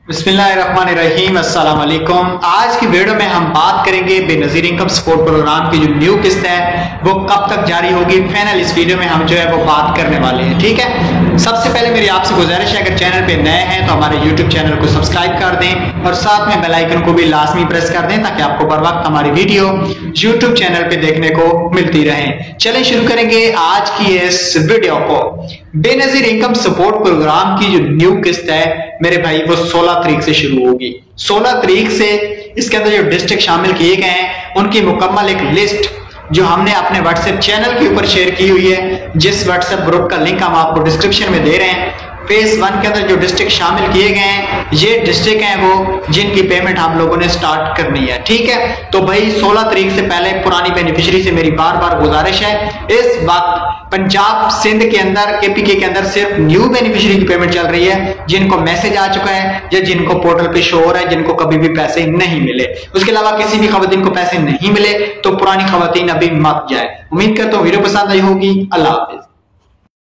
बिस्मिल्लाहिर्रहमानिर्रहीम, अस्सलाम वालेकुम। आज की वीडियो में हम बात करेंगे बेनजीर इनकम सपोर्ट प्रोग्राम की जो न्यू किस्त है वो कब तक जारी होगी। फाइनल इस वीडियो में हम जो है वो बात करने वाले हैं। ठीक है, सबसे पहले मेरी आपसे गुजारिश है, अगर चैनल पे नए हैं तो हमारे यूट्यूब चैनल को सब्सक्राइब कर दें और साथ में बेल आइकन को भी लाजमी प्रेस कर दें ताकि आपको बर वक्त हमारी वीडियो यूट्यूब चैनल पे देखने को मिलती रहे। चलें शुरू करेंगे आज की इस वीडियो को। बेनजीर इनकम सपोर्ट प्रोग्राम की जो न्यू किस्त है मेरे भाई वो 16 तारीख से शुरू होगी। 16 तारीख से इसके अंदर जो डिस्ट्रिक्ट शामिल किए गए हैं उनकी मुकम्मल एक लिस्ट जो हमने अपने व्हाट्सएप चैनल के ऊपर शेयर की हुई है, जिस व्हाट्सएप ग्रुप का लिंक हम आपको डिस्क्रिप्शन में दे रहे हैं। फेज 1 के अंदर जो डिस्ट्रिक्ट शामिल किए गए हैं ये डिस्ट्रिक्ट हैं वो जिनकी पेमेंट हम लोगों ने स्टार्ट करनी है। ठीक है, तो भाई 16 तारीख से पहले पुरानी बेनिफिशियरी से मेरी बार बार गुजारिश है, इस वक्त पंजाब सिंध के अंदर केपीके के अंदर सिर्फ न्यू बेनिफिशियरी की पेमेंट चल रही है, जिनको मैसेज आ चुका है या जिनको पोर्टल पे शो हो रहा है, जिनको कभी भी पैसे नहीं मिले। उसके अलावा किसी भी खवातीन को पैसे नहीं मिले तो पुरानी खवातीन अभी मत जाए। उम्मीद करता हूँ वीडियो पसंद आई होगी। अल्लाह हाफिज।